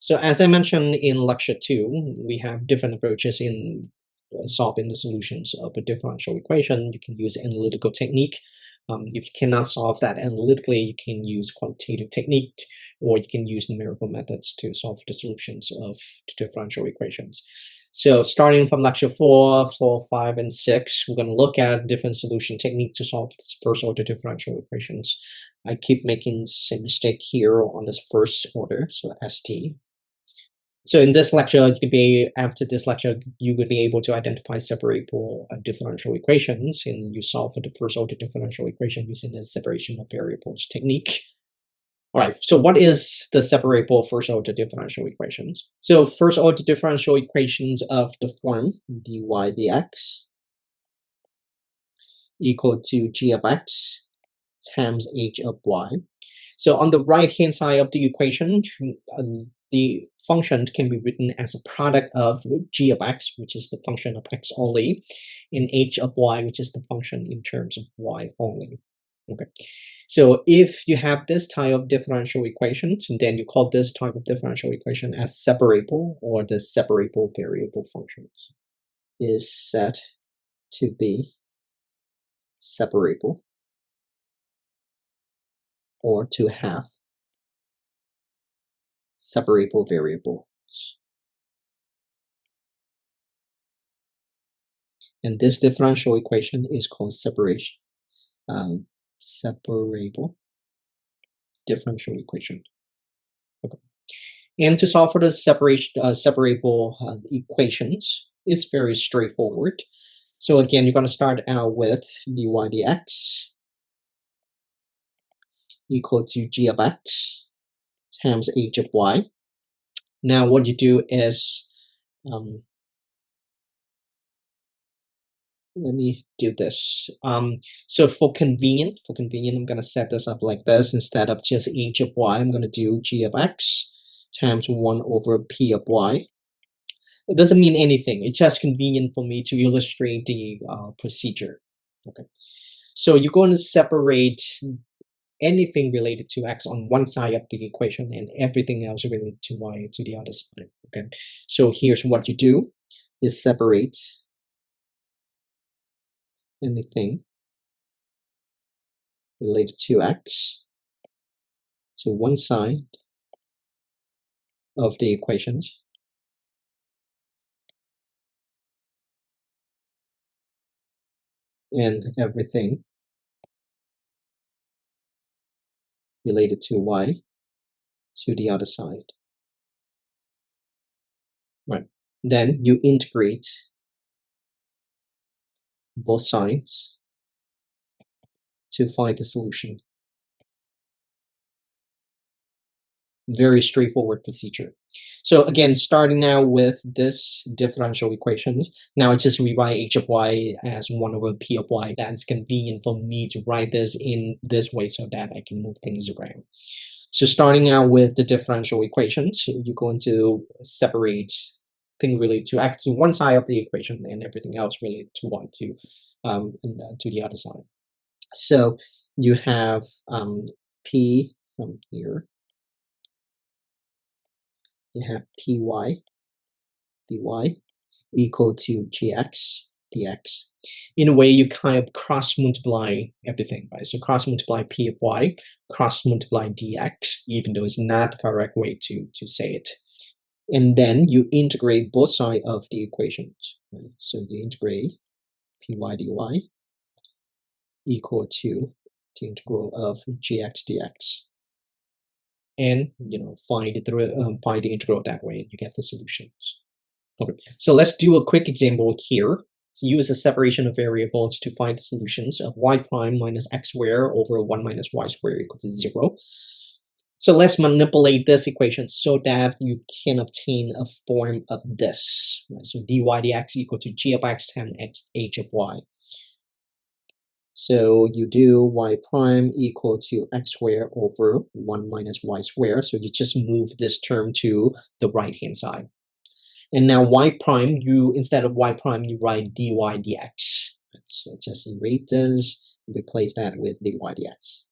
So as I mentioned in lecture 2, we have different approaches in solving the solutions of a differential equation. You can use analytical technique. If you cannot solve that analytically, you can use quantitative technique, or you can use numerical methods to solve the solutions of the differential equations. So starting from lecture 4, 4, 5, and 6, we're going to look at different solution technique to solve first order differential equations. I keep making the same mistake here on this first order, so ST. So in this lecture, after this lecture, you would be able to identify separable differential equations, and you solve for the first order differential equation using the separation of variables technique. All right, so what is the separable first order differential equations? So first order differential equations of the form dy dx equal to g of x times h of y. So on the right-hand side of the equation, the function can be written as a product of g of x, which is the function of x only, and h of y, which is the function in terms of y only. Okay, so if you have this type of differential equations, then you call this type of differential equation as separable, or the separable variable functions is said to be separable, or to have separable variables. And this differential equation is called separable differential equation. Okay. And to solve for the separable equations, it's very straightforward. So again, you're going to start out with dy dx equal to g of x times h of y. Now what you do is, let me do this. So for convenient, I'm going to set this up like this. Instead of just h of y, I'm going to do g of x times 1 over p of y. It doesn't mean anything. It's just convenient for me to illustrate the procedure. Okay. So you're going to separate anything related to x on one side of the equation and everything else related to y to the other side. Okay. So here's what you do: is separate anything related to x to one side of the equations, and everything related to y to the other side. Right. Then you integrate both sides to find the solution. Very straightforward procedure. So again, starting now with this differential equation, now I just rewrite h of y as 1 over p of y. That's convenient for me to write this in this way so that I can move things around. So starting out with the differential equations, you're going to separate things related to x to one side of the equation and everything else related to y to the other side. So you have p from here. You have py dy equal to gx dx. In a way, you kind of cross multiply everything, right? So cross multiply p of y, cross multiply dx, even though it's not the correct way to say it. And then you integrate both sides of the equations. Right? So you integrate py dy equal to the integral of gx dx. And find the integral that way, and you get the solutions. Okay, so let's do a quick example here. So use a separation of variables to find the solutions of y prime minus x squared over 1 minus y squared equal to 0. So let's manipulate this equation so that you can obtain a form of this. Right? So dy dx equal to g of x times h of y. So you do y prime equal to x squared over 1 minus y squared. So you just move this term to the right-hand side. And now y prime, instead of y prime, you write dy dx. So just erase this, replace that with dy dx.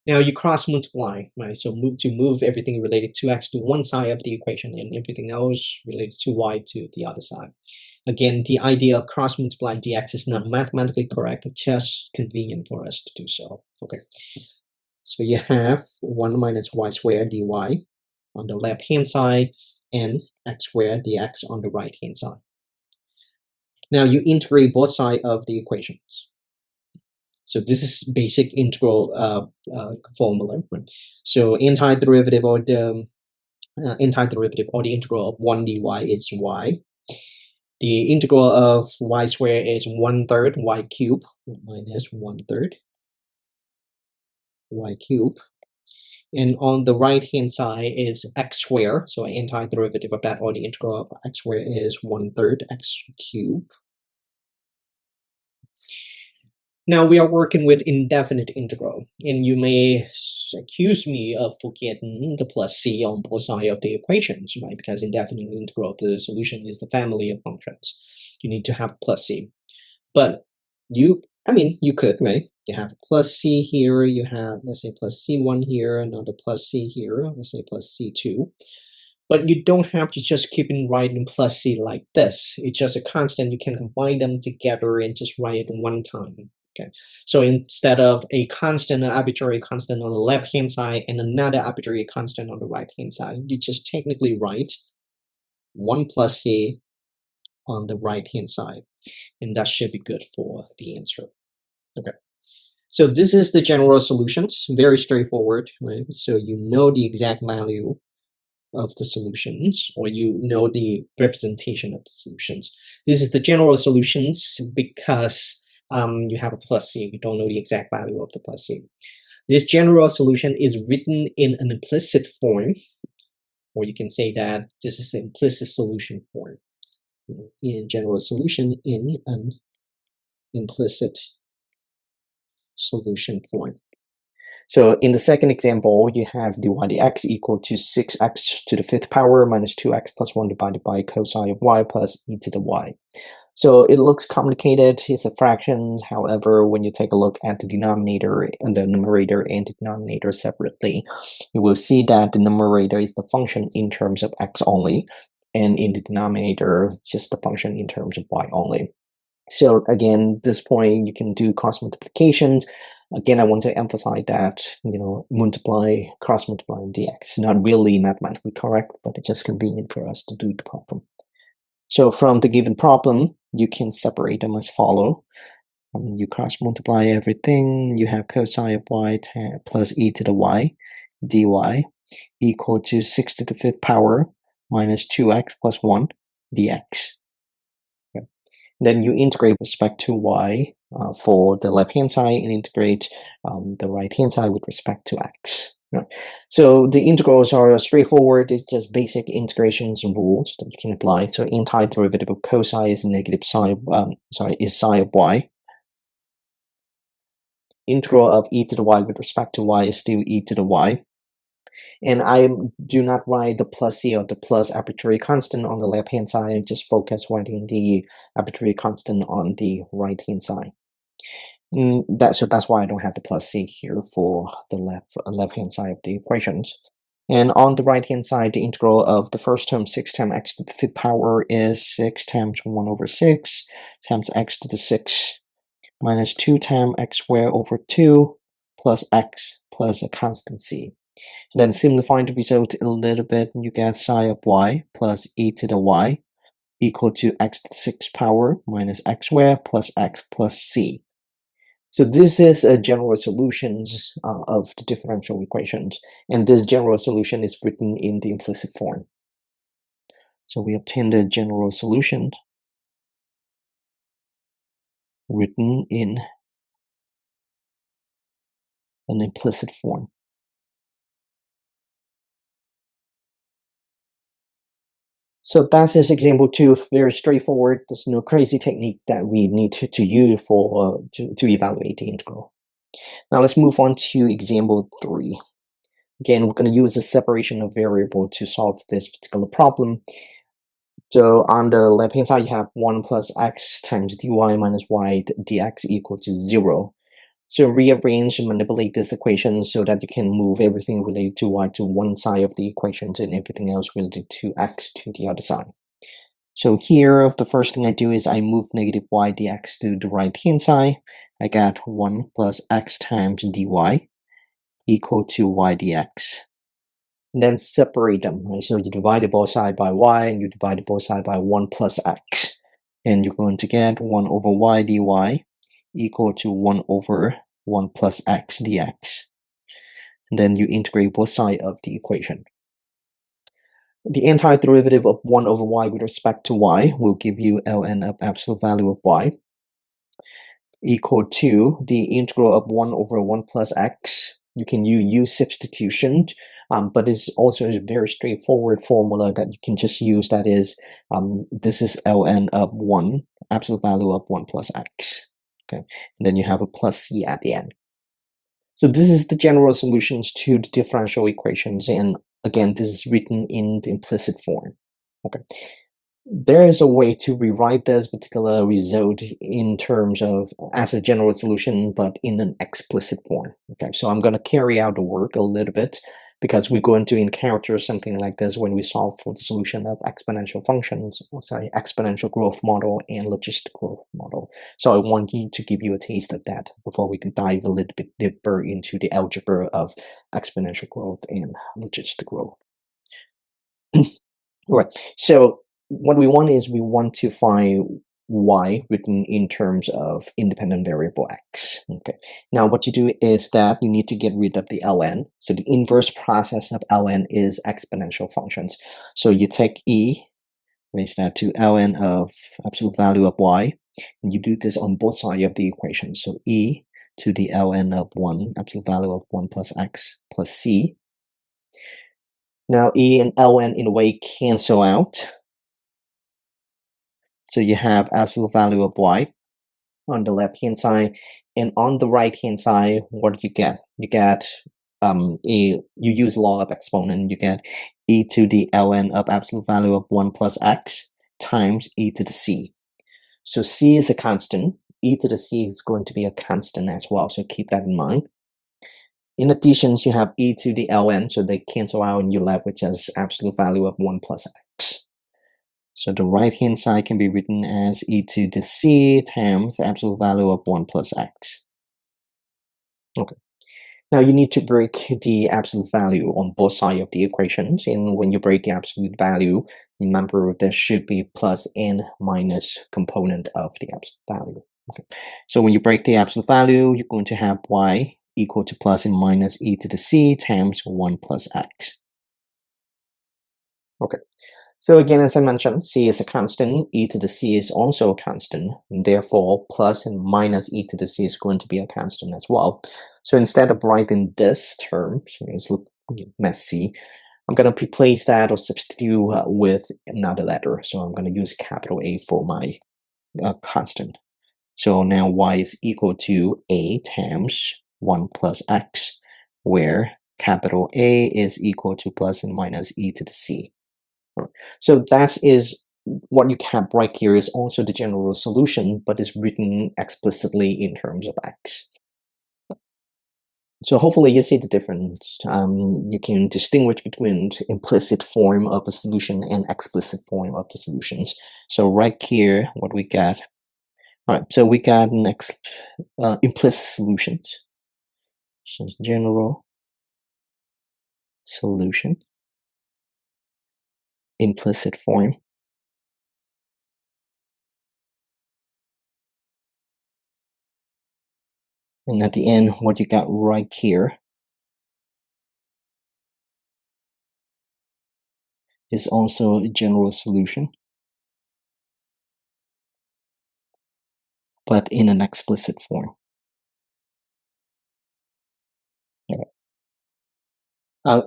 Now you cross multiply, right? So move everything related to x to one side of the equation and everything else related to y to the other side. Again, the idea of cross multiply dx is not mathematically correct, it's just convenient for us to do so. Okay. So you have 1 minus y squared dy on the left hand side and x squared dx on the right hand side. Now you integrate both sides of the equations. So this is basic integral formula. Right? So antiderivative or the integral of 1 dy is y. The integral of y squared is 1/3 y cubed minus 1/3 y cubed. And on the right hand side is x squared. So antiderivative of that, or the integral of x squared, is 1/3 x cubed. Now we are working with indefinite integral, and you may accuse me of forgetting the plus c on both sides of the equations, right? Because indefinite integral, the solution is the family of functions. You need to have plus c. But you could, right? You have plus c here, you have, let's say, plus c1 here, another plus c here, let's say plus c2. But you don't have to just keep on writing plus c like this. It's just a constant. You can combine them together and just write it one time. Okay. So instead of a constant, an arbitrary constant on the left-hand side and another arbitrary constant on the right-hand side, you just technically write 1 plus c on the right-hand side. And that should be good for the answer. Okay. So this is the general solutions. Very straightforward, right? So you know the exact value of the solutions, or you know the representation of the solutions. This is the general solutions because you have a plus c. You don't know the exact value of the plus c. This general solution is written in an implicit form, or you can say that this is the implicit solution form. In general solution in an implicit solution form. So in the second example, you have dy dx equal to 6x to the 5th power minus 2x plus 1 divided by cosine of y plus e to the y. So it looks complicated, it's a fraction. However, when you take a look at the denominator and the numerator and the denominator separately, you will see that the numerator is the function in terms of x only, and in the denominator, just the function in terms of y only. So again, this point, you can do cross multiplications. Again, I want to emphasize that, cross multiply dx is not really mathematically correct, but it's just convenient for us to do the problem. So from the given problem, you can separate them as follow. You cross multiply everything, you have cosine of y plus e to the y dy equal to 6 to the 5th power minus 2x plus 1 dx. Then you integrate with respect to y for the left-hand side and integrate the right-hand side with respect to x. Right. So the integrals are straightforward. It's just basic integrations and rules that you can apply. So antiderivative of cosine is negative sine, is sine of y. Integral of e to the y with respect to y is still e to the y. And I do not write the plus c or the plus arbitrary constant on the left-hand side. I just focus writing the arbitrary constant on the right-hand side. So that's why I don't have the plus c here for the left-hand side of the equations. And on the right-hand side, the integral of the first term, 6 times x to the 5th power, is 6 times 1 over 6 times x to the 6 minus 2 times x squared over 2 plus x plus a constant c. Then simplifying the result a little bit, you get sine of y plus e to the y equal to x to the 6th power minus x squared plus x plus c. So this is a general solutions of the differential equations, and this general solution is written in the implicit form. So we obtain the general solution written in an implicit form. So that's just example 2, very straightforward. There's no crazy technique that we need to use for to evaluate the integral. Now let's move on to example 3. Again, we're going to use a separation of variable to solve this particular problem. So on the left-hand side, you have 1 plus x times dy minus y dx equal to 0. So rearrange and manipulate this equation so that you can move everything related to y to one side of the equation and everything else related to x to the other side. So here, the first thing I do is I move negative y dx to the right-hand side. I got 1 plus x times dy equal to y dx. And then separate them. Right? So you divide both sides by y, and you divide both sides by 1 plus x. And you're going to get 1 over y dy equal to 1 over 1 plus x dx. And then you integrate both sides of the equation. The antiderivative of 1 over y with respect to y will give you ln of absolute value of y equal to the integral of 1 over 1 plus x. You can use substitution, but it's also a very straightforward formula that you can just use. That is, this is ln of 1, absolute value of 1 plus x. Okay, and then you have a plus c at the end. So this is the general solutions to the differential equations, and again, this is written in the implicit form. Okay. There is a way to rewrite this particular result in terms of as a general solution, but in an explicit form. Okay, so I'm going to carry out the work a little bit because we're going to encounter something like this when we solve for the solution of exponential functions, exponential growth model and logistic growth model. So I want to give you a taste of that before we can dive a little bit deeper into the algebra of exponential growth and logistic growth. All right, so what we want is we want to find y written in terms of independent variable x. Okay. Now what you do is that you need to get rid of the ln. So the inverse process of ln is exponential functions. So you take e, raise that to ln of absolute value of y, and you do this on both sides of the equation. So e to the ln of 1, absolute value of 1 plus x plus c. Now e and ln in a way cancel out. So you have absolute value of y on the left-hand side, and on the right-hand side, what do you get? You get you use law of exponent, you get e to the ln of absolute value of 1 plus x times e to the c. So c is a constant, e to the c is going to be a constant as well, so keep that in mind. In addition, you have e to the ln, so they cancel out and you're left with just absolute value of 1 plus x. So the right-hand side can be written as e to the c times the absolute value of 1 plus x. Okay. Now you need to break the absolute value on both sides of the equations. And when you break the absolute value, remember there should be plus and minus component of the absolute value. Okay. So when you break the absolute value, you're going to have y equal to plus and minus e to the c times 1 plus x. Okay. So again, as I mentioned, c is a constant, e to the c is also a constant, and therefore plus and minus e to the c is going to be a constant as well. So instead of writing this term, so it's messy, I'm going to replace that or substitute with another letter. So I'm going to use capital A for my constant. So now y is equal to a times 1 plus x, where capital A is equal to plus and minus e to the c. So that is what you have right here is also the general solution, but it's written explicitly in terms of x. So hopefully you see the difference. You can distinguish between implicit form of a solution and explicit form of the solutions. So right here, what we got, all right, so we got an implicit solutions. So general solution, implicit form. And at the end, what you got right here is also a general solution, but in an explicit form.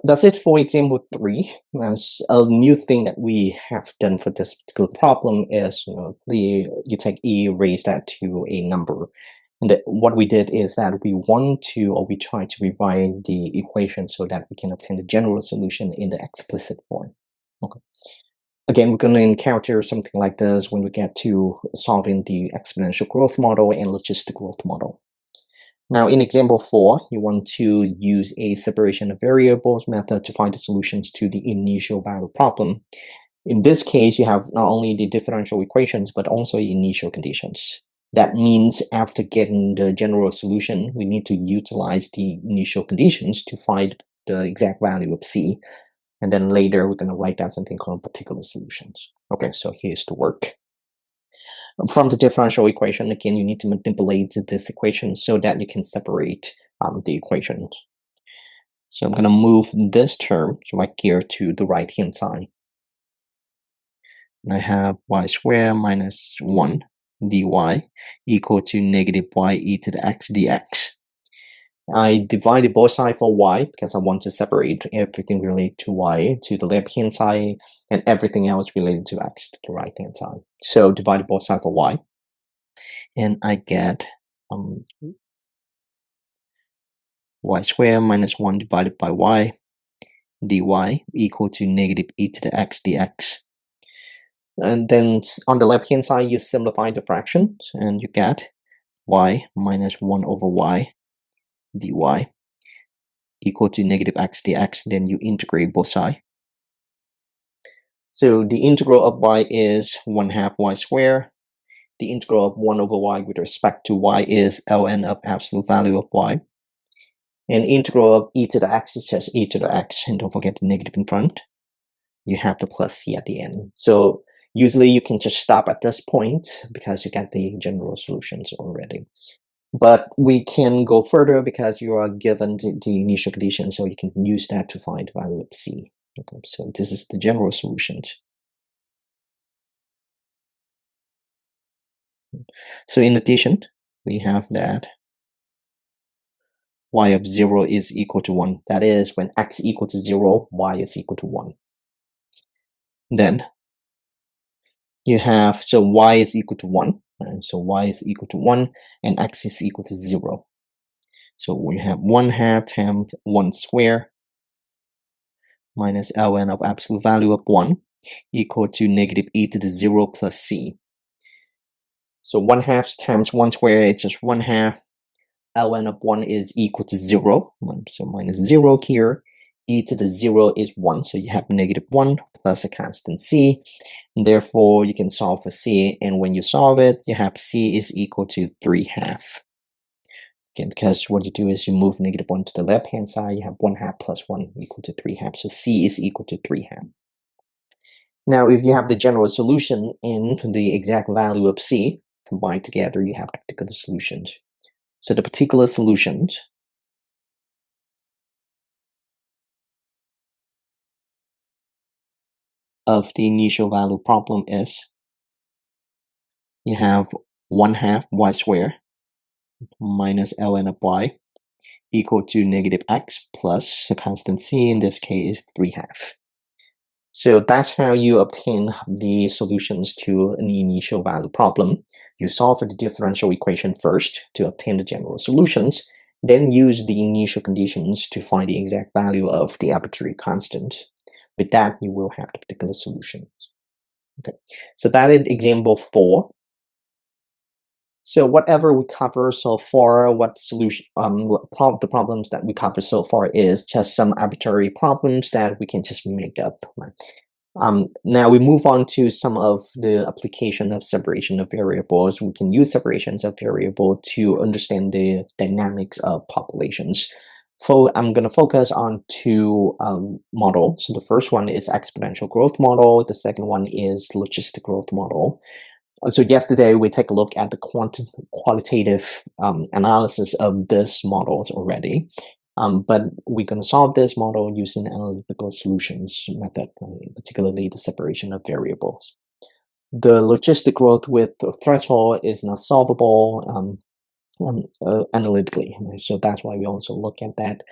That's it for example 3. As a new thing that we have done for this particular problem is, you take e, raise that to a number, and what we did is that we try to rewrite the equation so that we can obtain the general solution in the explicit form. Okay. Again, we're going to encounter something like this when we get to solving the exponential growth model and logistic growth model. Now, in example 4, you want to use a separation of variables method to find the solutions to the initial value problem. In this case, you have not only the differential equations, but also initial conditions. That means after getting the general solution, we need to utilize the initial conditions to find the exact value of C. And then later, we're going to write down something called particular solutions. Okay, so here's the work. From the differential equation, again, you need to manipulate this equation so that you can separate the equations. So I'm going to move this term right here to the right-hand side. And I have y squared minus 1 dy equal to negative y e to the x dx. I divided both sides for y because I want to separate everything related to y to the left-hand side and everything else related to x to the right-hand side. So divided both sides for y. And I get y squared minus 1 divided by y dy equal to negative e to the x dx. And then on the left-hand side, you simplify the fractions, and you get y minus 1 over y dy equal to negative x dx. Then you integrate both sides. So the integral of y is 1/2 y squared. The integral of 1 over y with respect to y is ln of absolute value of y. And the integral of e to the x is just e to the x, and don't forget the negative in front. You have the plus c at the end. So usually you can just stop at this point because you get the general solutions already. But we can go further because you are given the initial condition, so you can use that to find the value of c. Okay, so this is the general solution. So in addition, we have that y of 0 is equal to 1. That is, when x equal to 0, y is equal to 1. Then you have, so y is equal to 1. Right? So y is equal to 1 and x is equal to 0. So we have 1/2 times 1 squared minus ln of absolute value of 1 equal to negative e to the 0 plus c. So 1/2 times 1 squared is just 1/2. ln of 1 is equal to 0. So minus 0 here. E to the 0 is 1. So you have negative 1 plus a constant c. Therefore, you can solve for c. And when you solve it, you have c is equal to 3/2. Again, because what you do is you move negative 1 to the left-hand side, you have 1/2 plus 1 equal to 3/2. So c is equal to 3/2. Now, if you have the general solution and the exact value of c combined together, you have the particular solutions. So the particular solutions of the initial value problem is you have 1/2 y squared minus ln of y equal to negative x plus a constant c, in this case 3/2. So that's how you obtain the solutions to an initial value problem. You solve for the differential equation first to obtain the general solutions, then use the initial conditions to find the exact value of the arbitrary constant. With that, you will have the particular solutions. Okay, so that is example 4. So whatever we cover so far, the problems that we cover so far is just some arbitrary problems that we can just make up. Right? Now we move on to some of the application of separation of variables. We can use separations of variable to understand the dynamics of populations. I'm going to focus on 2 models. So the first one is exponential growth model. The second one is logistic growth model. So yesterday we take a look at the qualitative analysis of this models already. But we're going to solve this model using analytical solutions method, particularly the separation of variables. The logistic growth with the threshold is not solvable analytically. So that's why we also look at that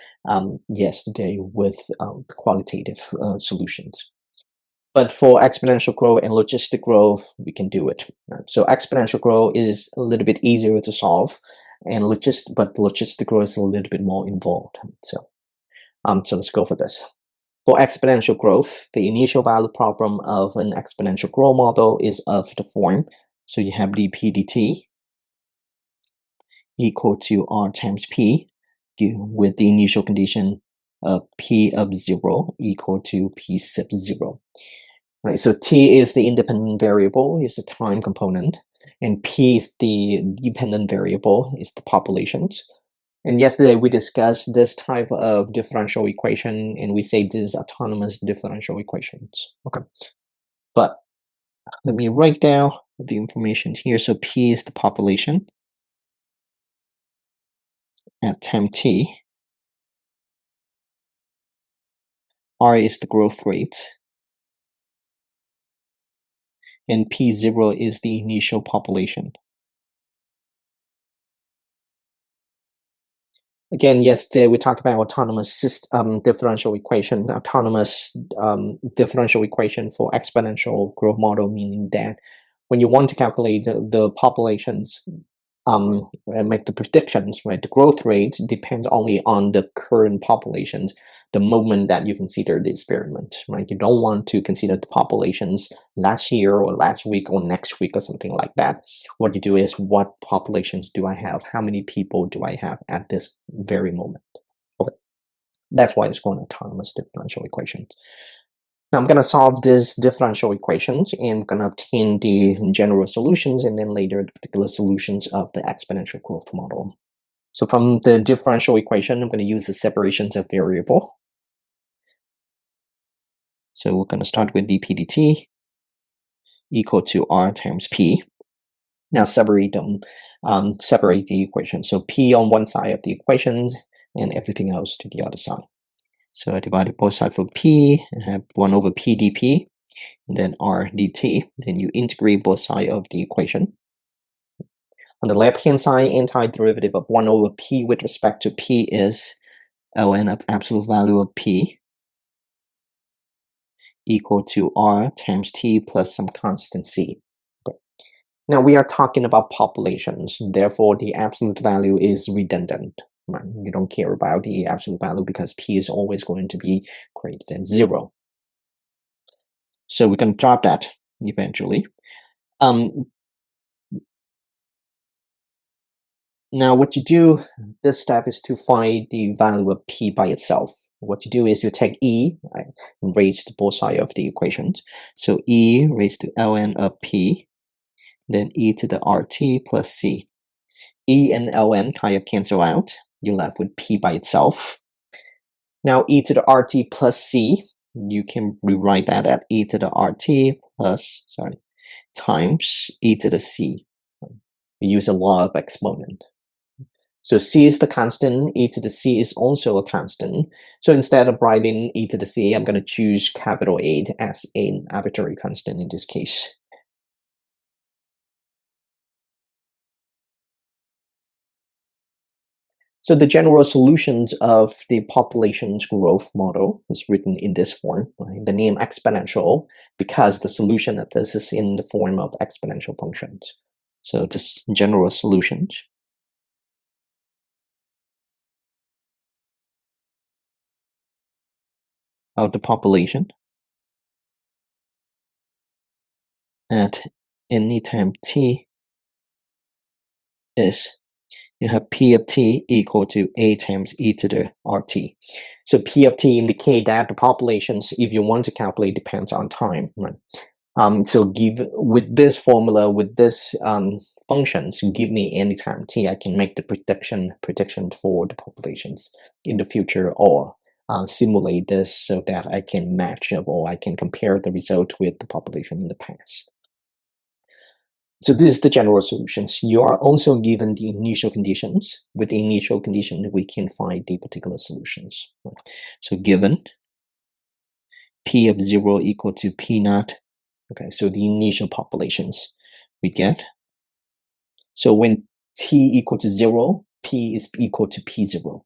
yesterday with the qualitative solutions. But for exponential growth and logistic growth, we can do it. So exponential growth is a little bit easier to solve, and logistic growth is a little bit more involved. So let's go for this. For exponential growth, the initial value problem of an exponential growth model is of the form. So you have dp dt equal to R times P with the initial condition of P of 0 equal to P sub 0. Right, so T is the independent variable, is the time component, and P is the dependent variable, is the populations. And yesterday we discussed this type of differential equation, and we say this is autonomous differential equations. Okay, but let me write down the information here. So P is the population at time t. R is the growth rate, and P0 is the initial population. Again, yesterday we talked about autonomous differential equation, autonomous differential equation for exponential growth model, meaning that when you want to calculate the populations and make the predictions, right, the growth rate depends only on the current populations, the moment that you consider the experiment, right? You don't want to consider the populations last year or last week or next week or something like that. What you do is, what populations do I have? How many people do I have at this very moment? Okay. That's why it's called autonomous differential equations. Now I'm going to solve these differential equations and I'm going to obtain the general solutions and then later the particular solutions of the exponential growth model. So from the differential equation, I'm going to use the separations of variable. So we're going to start with dp dt equal to r times p. Now separate them, separate the equation. So p on one side of the equation and everything else to the other side. So I divided both sides for p and have 1 over p dp, and then r dt. Then you integrate both sides of the equation. On the left-hand side, antiderivative of 1 over p with respect to p is ln of absolute value of p equal to r times t plus some constant c. Okay. Now we are talking about populations, therefore the absolute value is redundant. Right? You don't care about the absolute value because p is always going to be greater than 0. So we're going to drop that eventually. Now what you do, this step is to find the value of p by itself. What you do is you take e, right, and raise to both sides of the equations. So e raised to ln of p, then e to the rt plus c. E and ln kind of cancel out. You're left with p by itself. Now e to the rt plus c, you can rewrite that at e to the rt plus, times e to the c. We use a law of exponent. So c is the constant, e to the c is also a constant. So instead of writing e to the c, I'm going to choose capital A as an arbitrary constant in this case. So the general solutions of the population's growth model is written in this form, right? The name exponential, because the solution of this is in the form of exponential functions. So just general solutions. Of the population at any time t is, you have p of t equal to a times e to the rt. So p of t indicate that the populations, if you want to calculate, depends on time, right? So give with this formula, with this functions, give me any time t, I can make the prediction for the populations in the future, or simulate this so that I can match up or I can compare the result with the population in the past. So this is the general solutions. You are also given the initial conditions. With the initial condition, we can find the particular solutions. So given p of 0 equal to p naught, okay, so the initial populations we get. So when t equal to 0, p is equal to p0.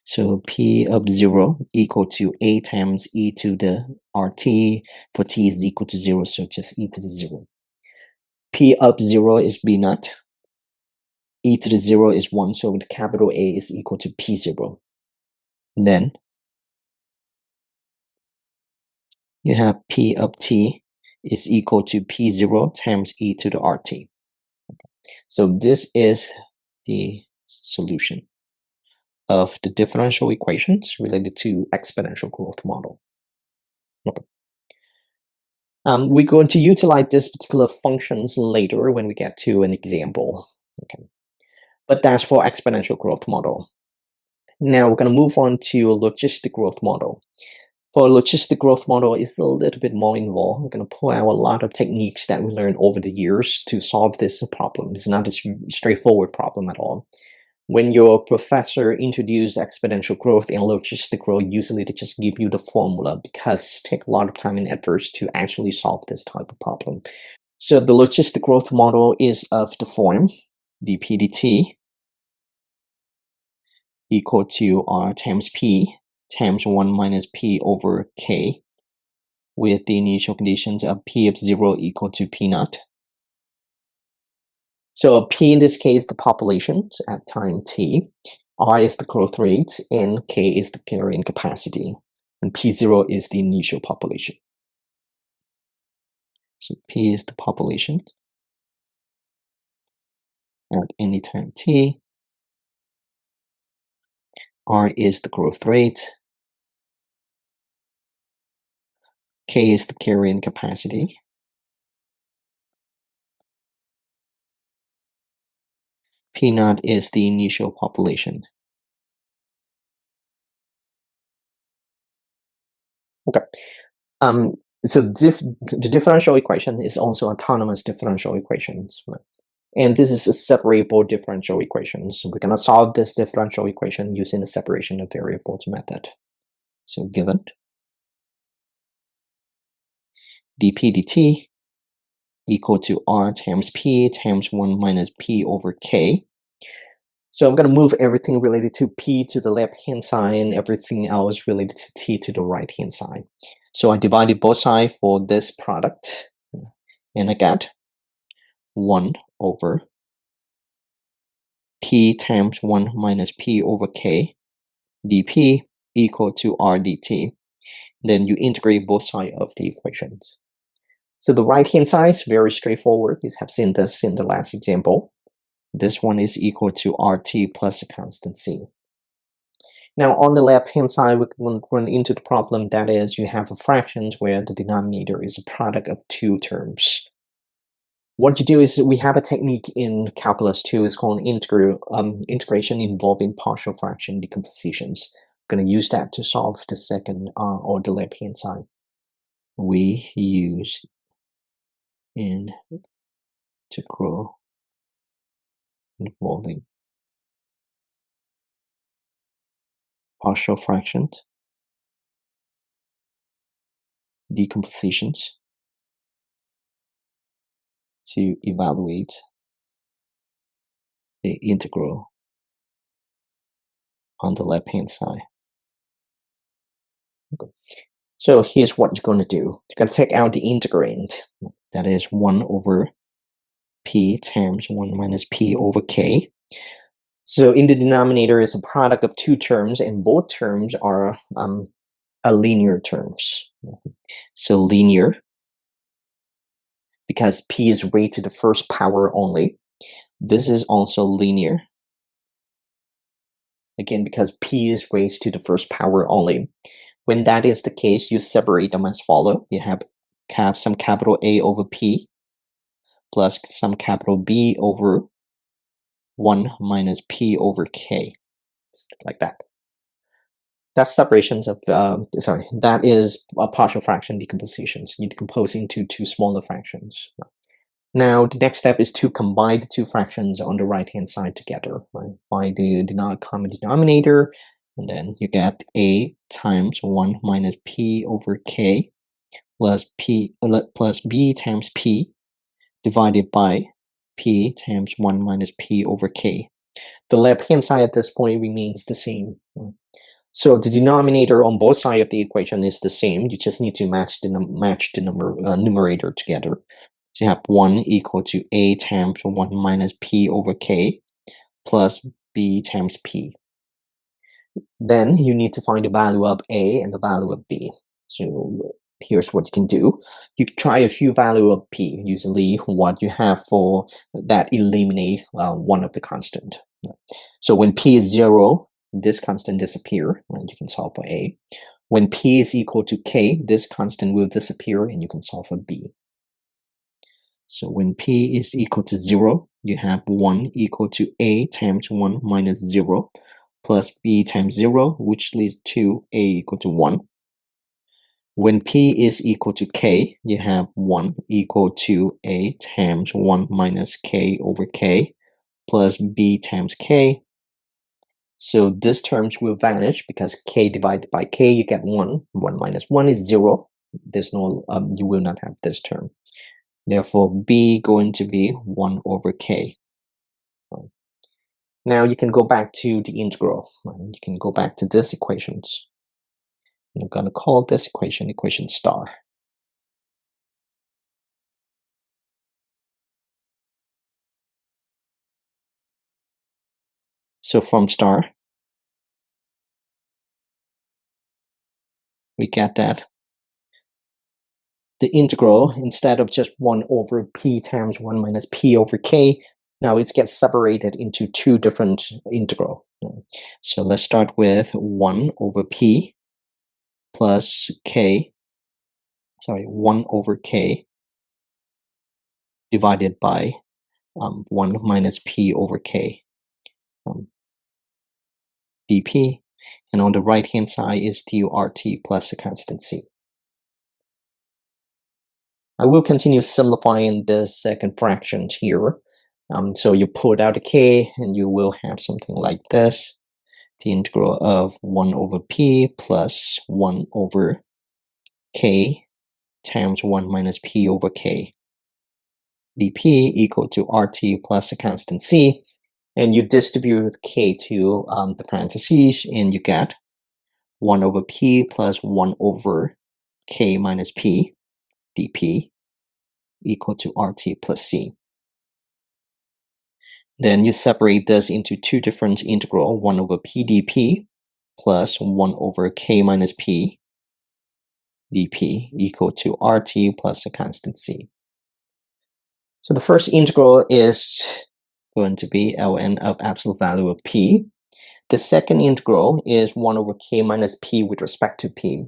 So p of 0 equal to a times e to the rt. For t is equal to 0, so just e to the 0. P of 0 is b naught. E to the 0 is 1, so the capital A is equal to p0. Then you have p of t is equal to p0 times e to the rt. So this is the solution of the differential equations related to exponential growth model. Okay. We're going to utilize this particular functions later when we get to an example. Okay. But that's for exponential growth model. Now we're going to move on to a logistic growth model. For a logistic growth model, it's a little bit more involved. We're going to pull out a lot of techniques that we learned over the years to solve this problem. It's not a straightforward problem at all. When your professor introduces exponential growth and logistic growth, usually they just give you the formula because it takes a lot of time and effort to actually solve this type of problem. So the logistic growth model is of the form dp dt equal to r times p times 1 minus p over k with the initial conditions of p of 0 equal to p naught. So p in this case, the population at time t, r is the growth rate, and k is the carrying capacity, and p0 is the initial population. So p is the population at any time t, r is the growth rate, k is the carrying capacity, p naught is the initial population. Okay. So the differential equation is also autonomous differential equations. Right? And this is a separable differential equation. So we're going to solve this differential equation using the separation of variables method. So given dp dt equal to r times p times 1 minus p over k. So I'm going to move everything related to p to the left-hand side and everything else related to t to the right-hand side. So I divided both sides for this product, and I got 1 over p times 1 minus p over k dp equal to r dt. Then you integrate both sides of the equations. So the right-hand side is very straightforward. You have seen this in the last example. This one is equal to RT plus a constant C. Now on the left-hand side, we're going to run into the problem that is you have a fractions where the denominator is a product of two terms. What you do is we have a technique in calculus 2, it's called integration involving partial fraction decompositions. I'm going to use that to solve the second or the left-hand side. We use integral involving partial fractions decompositions to evaluate the integral on the left-hand side. Okay. So here's what you're going to do. You're going to take out the integrand. That is 1 over p times 1 minus p over k. So in the denominator is a product of two terms, and both terms are linear terms. So linear, because p is raised to the first power only. This is also linear, again, because p is raised to the first power only. When that is the case, you separate them as follow. You have some capital A over p plus some capital B over 1 minus p over k, like that. That's separations of, that is a partial fraction decompositions. You decompose into two smaller fractions. Now, the next step is to combine the two fractions on the right-hand side together. Right? Find the common denominator, and then you get a times 1 minus p over k plus b times p divided by p times 1 minus p over k. The left-hand side at this point remains the same. So the denominator on both sides of the equation is the same. You just need to match the numerator together. So you have 1 equal to a times 1 minus p over k plus b times p. Then you need to find the value of a and the value of b. So here's what you can do. You can try a few value of p. Usually what you have for that eliminate one of the constant. So when p is 0, this constant disappear, and you can solve for a. When p is equal to k, this constant will disappear, and you can solve for b. So when p is equal to 0, you have 1 equal to a times 1 minus 0 plus b times 0, which leads to a equal to 1. When p is equal to k, you have 1 equal to a times 1 minus k over k plus b times k. So this terms will vanish because k divided by k, you get 1. 1 minus 1 is 0. There's no, you will not have this term. Therefore, b going to be 1 over k. Now you can go back to the integral. You can go back to this equations. I'm going to call this equation equation star. So from star, we get that the integral, instead of just 1 over p times 1 minus p over k, now it gets separated into two different integral. So let's start with 1 over p plus k, 1 over k divided by 1 minus p over k dp. And on the right-hand side is du RT plus a constant c. I will continue simplifying this second fraction here. So you put out a k, and you will have something like this. The integral of 1 over p plus 1 over k times 1 minus p over k dp equal to RT plus a constant c. And you distribute k to the parentheses, and you get 1 over p plus 1 over k minus p dp equal to RT plus c. Then you separate this into two different integral, 1 over p dp plus 1 over k minus p dp equal to RT plus a constant c. So the first integral is going to be ln of absolute value of p. The second integral is 1 over k minus p with respect to p.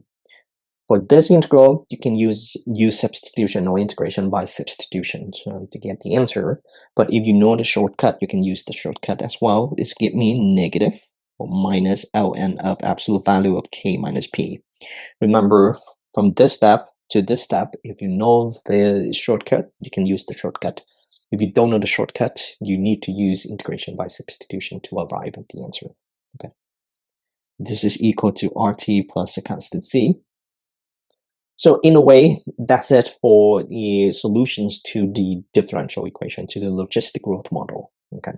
For this integral, you can use substitution or integration by substitution to get the answer. But if you know the shortcut, you can use the shortcut as well. This gives me negative or minus ln of absolute value of k minus p. Remember, from this step to this step, if you know the shortcut, you can use the shortcut. If you don't know the shortcut, you need to use integration by substitution to arrive at the answer. Okay. This is equal to RT plus a constant c. So in a way, that's it for the solutions to the differential equation, to the logistic growth model. Okay,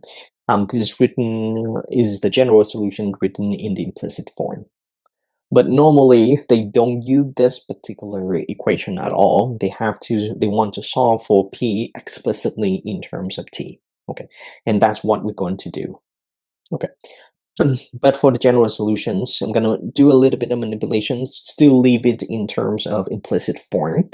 this is the general solution written in the implicit form. But normally they don't use this particular equation at all. They want to solve for p explicitly in terms of t. Okay, and that's what we're going to do. Okay. But for the general solutions, I'm going to do a little bit of manipulations, still leave it in terms of implicit form.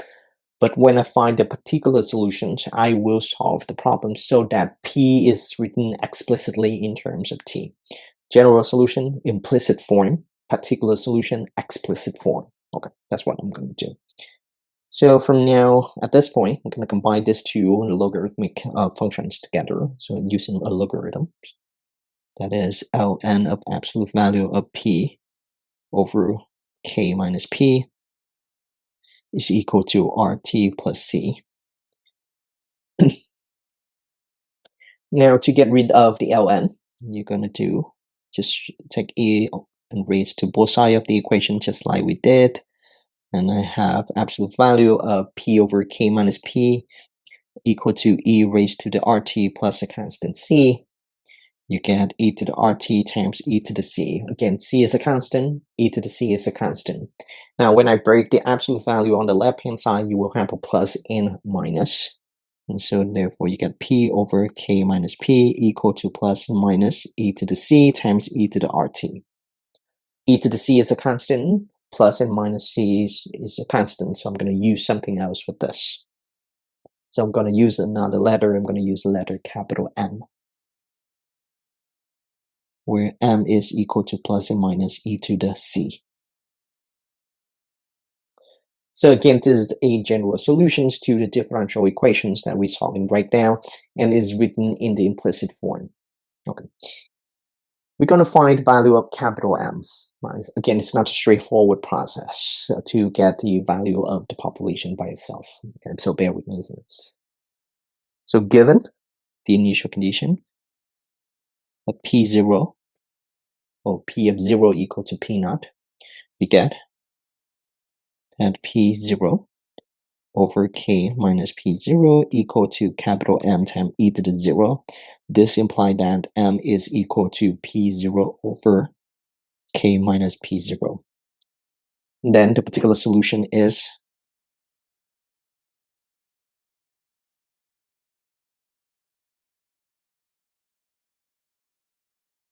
But when I find the particular solutions, I will solve the problem so that p is written explicitly in terms of t. General solution, implicit form. Particular solution, explicit form. Okay, that's what I'm going to do. So from now, at this point, I'm going to combine these two logarithmic functions together. So using a logarithm. That is ln of absolute value of p over k minus p is equal to RT plus c. Now to get rid of the ln, you're going to do just take e and raise to both sides of the equation just like we did. And I have absolute value of p over k minus p equal to e raised to the RT plus a constant c. You get e to the RT times e to the c. Again, c is a constant, e to the c is a constant. Now, when I break the absolute value on the left-hand side, you will have a plus and minus. And so therefore, you get p over k minus p equal to plus minus e to the c times e to the RT. E to the c is a constant, plus and minus c is a constant, so I'm going to use something else with this. So I'm going to use another letter. I'm going to use the letter capital M. where m is equal to plus and minus e to the c. So again, this is a general solutions to the differential equations that we're solving right now, and is written in the implicit form. Okay. We're going to find the value of capital M. Right? Again, it's not a straightforward process to get the value of the population by itself. Okay, so bear with me here. So given the initial condition of P0, or P of 0 equal to P naught, we get that P0 over K minus P0 equal to capital M times e to the 0. This implies that M is equal to P0 over K minus P0. Then the particular solution is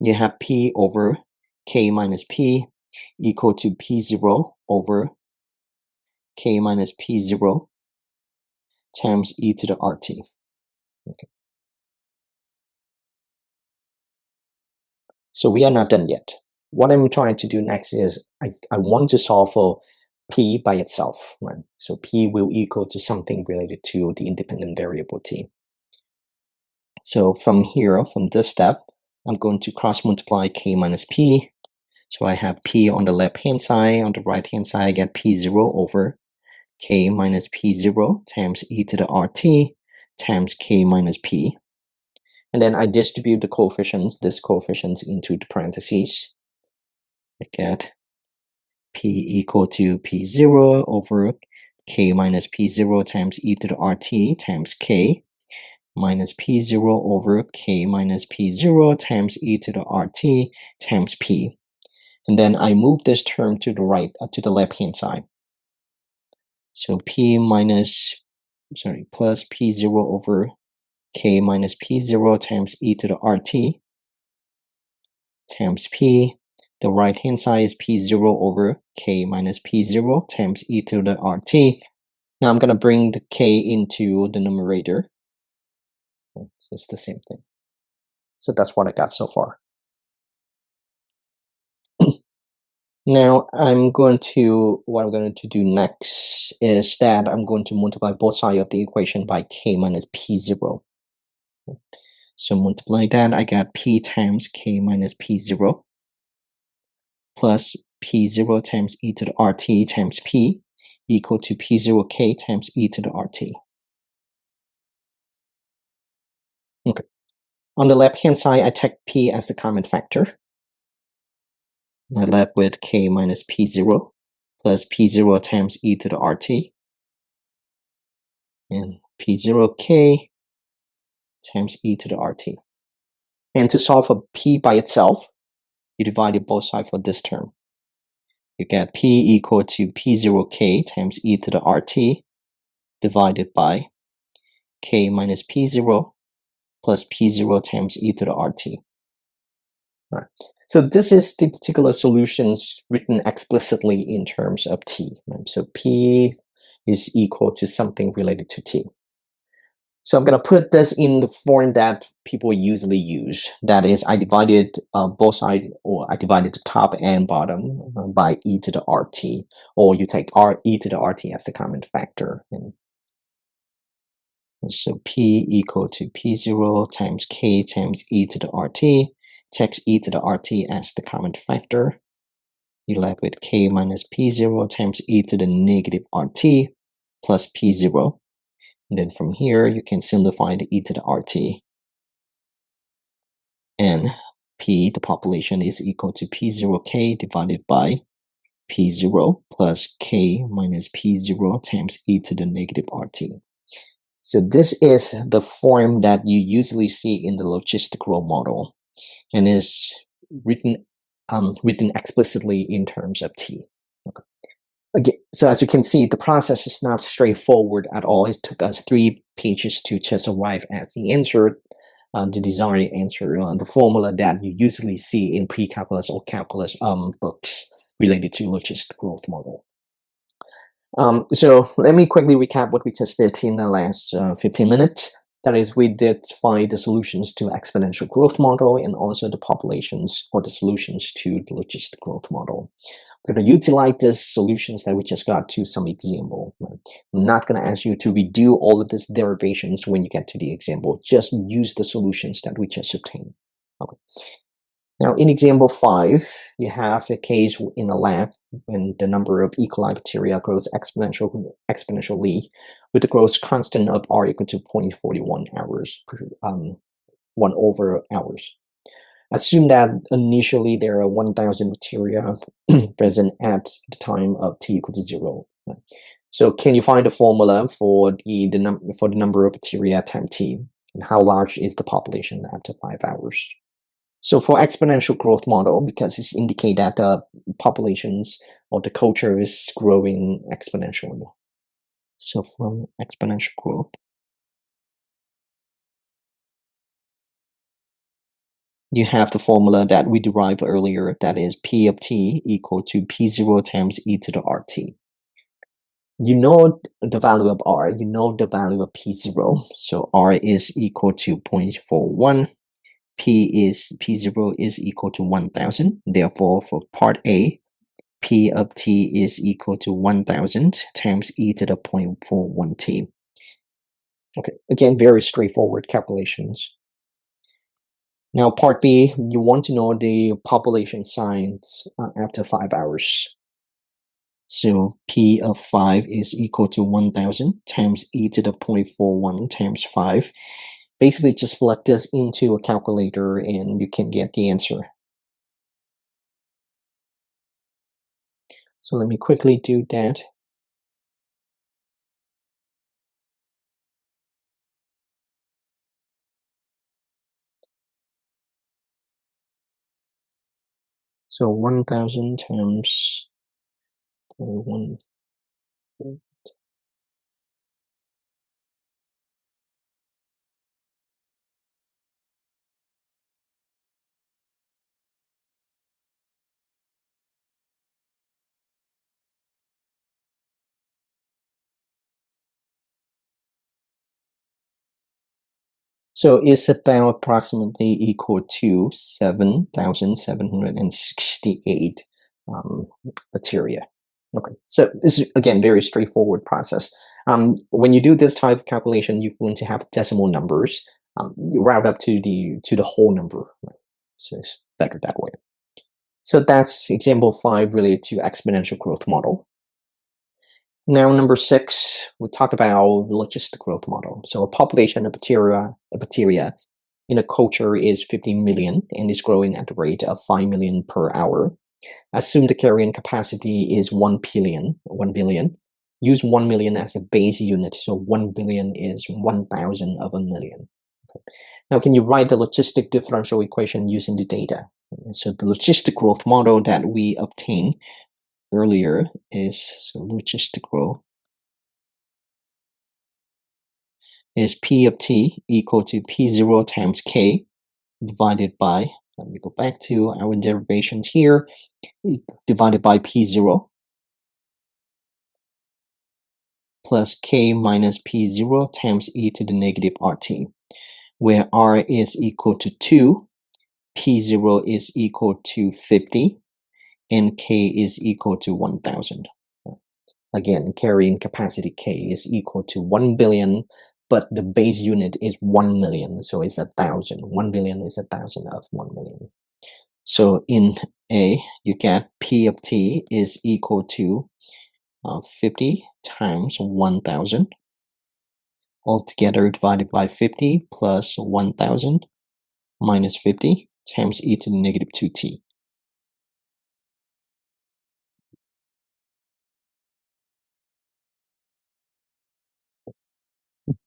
you have P over K minus P equal to P0 over K minus P0 times e to the RT. Okay. So we are not done yet. What I'm trying to do next is I want to solve for P by itself, right? So P will equal to something related to the independent variable T. So from here, from this step, I'm going to cross multiply K minus P. So I have P on the left-hand side. On the right-hand side, I get P0 over K minus P0 times e to the RT times K minus P. And then I distribute the coefficients, this coefficients into the parentheses. I get P equal to P0 over K minus P0 times e to the RT times K minus P0 over K minus P0 times e to the RT times P. And then I move this term to the right, to the left-hand side. So P plus P0 over K minus P0 times e to the RT times P. The right-hand side is P0 over K minus P0 times e to the RT. Now I'm going to bring the K into the numerator. So it's the same thing. So that's what I got so far. Now what I'm going to do next is that I'm going to multiply both sides of the equation by K minus P0. So multiply that, I got P times K minus P0 plus P0 times e to the RT times P equal to P0K times e to the RT. Okay. On the left-hand side, I take P as the common factor. I left with K minus P0 plus P0 times e to the RT and P0K times e to the RT. And to solve for P by itself, you divide both sides for this term. You get P equal to P0K times e to the RT divided by K minus P0 plus P0 times e to the RT. All right. So this is the particular solutions written explicitly in terms of T. Right? So P is equal to something related to T. So I'm going to put this in the form that people usually use. That is, I divided both sides, or I divided the top and bottom by e to the RT, or you take e to the RT as the common factor. And so P equal to P0 times K times e to the RT. Takes e to the RT as the common factor. You left with K minus P0 times e to the negative RT plus P0. And then from here, you can simplify the e to the RT. And P, the population, is equal to P0K divided by P0 plus K minus P0 times e to the negative RT. So this is the form that you usually see in the logistical model, and is written explicitly in terms of T. Okay. Again, so as you can see, the process is not straightforward at all. It took us 3 pages to just arrive at the answer, the desired answer, the formula that you usually see in pre-calculus or calculus books related to logistic growth model. So let me quickly recap what we just did in the last 15 minutes. That is, we did find the solutions to exponential growth model and also the populations or the solutions to the logistic growth model. We're going to utilize these solutions that we just got to some example. I'm not going to ask you to redo all of these derivations when you get to the example. Just use the solutions that we just obtained. Okay. Now, in example 5, you have a case in a lab when the number of E. coli bacteria grows exponentially with the growth constant of R equal to 0.41 hours per 1 over hours. Assume that initially there are 1,000 bacteria present at the time of t equal to 0. So can you find the formula for the number of bacteria at time t, and how large is the population after 5 hours? So for exponential growth model, because it's indicate that the populations or the culture is growing exponentially. So from exponential growth, you have the formula that we derived earlier, that is P of t equal to P0 times e to the RT. You know the value of R, you know the value of P0, so R is equal to 0.41, P0 is equal to 1,000, therefore for part A, P of t is equal to 1,000 times e to the 0.41 t. Okay, again, very straightforward calculations. Now, part B, you want to know the population size after 5 hours. So P of 5 is equal to 1,000 times e to the 0.41 times 5. Basically, just plug this into a calculator and you can get the answer. So let me quickly do that. So 1,000 times 1. So it's about approximately equal to 7,768 bacteria. Okay, so this is, again, very straightforward process. When you do this type of calculation, you're going to have decimal numbers. You route up to the whole number, right? So it's better that way. So that's example 5 related to exponential growth model. Now, number 6, we talk about logistic growth model. So a population of bacteria in a culture is 50 million and is growing at the rate of 5 million per hour. Assume the carrying capacity is 1 billion. Use 1 million as a base unit, so 1 billion is 1,000 of a million. Okay. Now, can you write the logistic differential equation using the data? So the logistic growth model that we obtained earlier is, so logistic growth is P of t equal to P0 times K divided by, let me go back to our derivations here, divided by P0 plus K minus P0 times e to the negative RT, where R is equal to 2, P0 is equal to 50, and K is equal to 1,000. Again, carrying capacity K is equal to 1 billion, but the base unit is 1 million, so it's 1,000. 1 billion is 1,000 of 1 million. So in A, you get P of t is equal to 50 times 1,000, altogether divided by 50 plus 1,000 minus 50 times e to the negative 2t.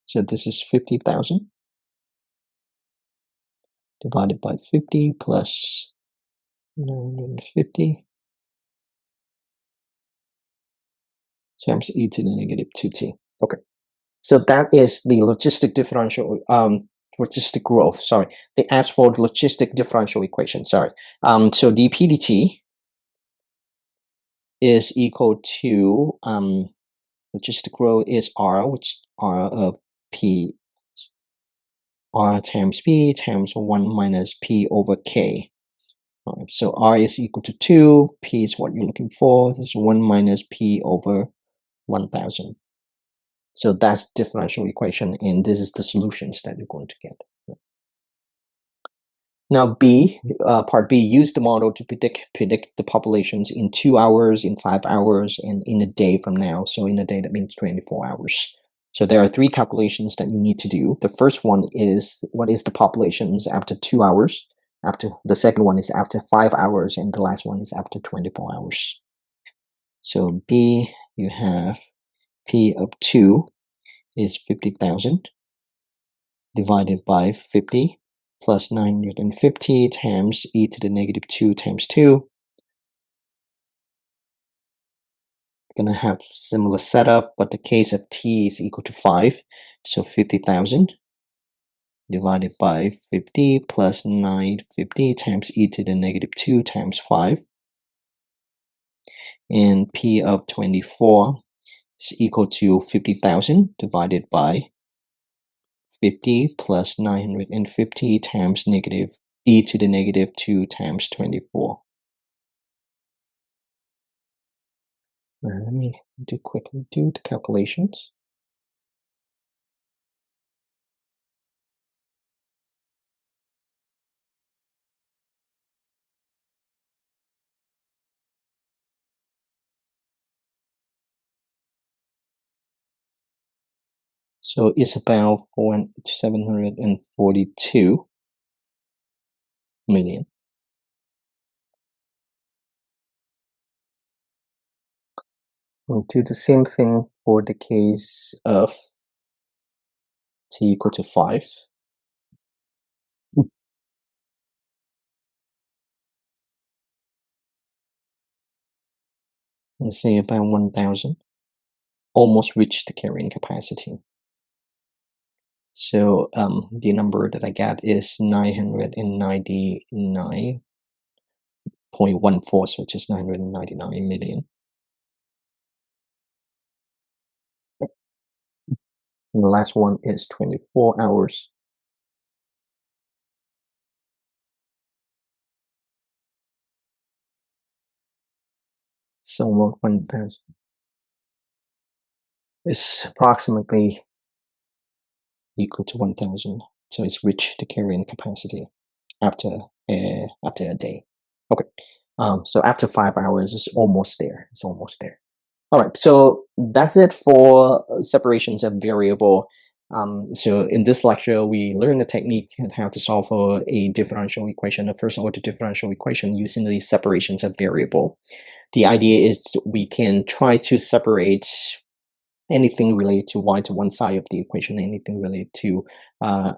So this is 50,000 divided by 50 plus 950 times e to the negative 2t. Okay, so that is the logistic differential, logistic growth, sorry. They asked for the logistic differential equation, sorry. So the PDT is equal to, logistic growth is R, which R of P, r times b times 1 minus p over k. So r is equal to 2, p is what you're looking for. This is 1 minus p over 1000. So that's the differential equation, and this is the solutions that you're going to get. Now part B, use the model to predict the populations in 2 hours, in 5 hours, and in a day from now. So in a day, that means 24 hours. So there are 3 calculations that you need to do. The first one is what is the populations after 2 hours. The second one is after 5 hours, and the last one is after 24 hours. So B, you have P of 2 is 50,000 divided by 50 plus 950 times e to the negative 2 times 2. We're going to have similar setup, but the case of t is equal to 5. So 50,000 divided by 50 plus 950 times e to the negative 2 times 5. And p of 24 is equal to 50,000 divided by 50 plus 950 times negative e to the negative 2 times 24. Let me quickly do the calculations. So it's about 742 million. We'll do the same thing for the case of t equal to 5. Let's say about 1,000. Almost reached the carrying capacity. So the number that I got is 999.14, which is 999 million. And the last one is 24 hours. So 1,000 is approximately equal to 1,000. So it's reached the carrying capacity after a day. Okay. So after 5 hours, it's almost there. It's almost there. All right. So that's it for separations of variable. So in this lecture, we learned the technique and how to solve for a differential equation, a first order differential equation using these separations of variable. The idea is we can try to separate anything related to y to one side of the equation, anything related to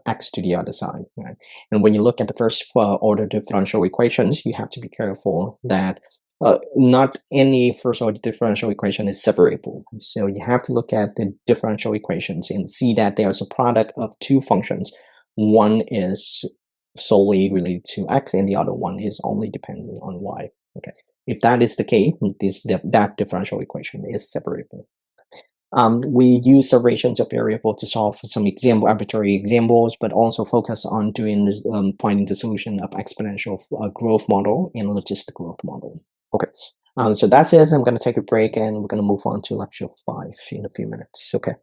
x to the other side. Right? And when you look at the first order differential equations, you have to be careful that not any first order differential equation is separable. So you have to look at the differential equations and see that there's a product of 2 functions. One is solely related to x and the other one is only dependent on y. Okay. If that is the case, that differential equation is separable. We use separations of variable to solve some arbitrary examples, but also focus on finding the solution of exponential growth model and logistic growth model. Okay, so that's it. I'm going to take a break and we're going to move on to lecture 5 in a few minutes. Okay.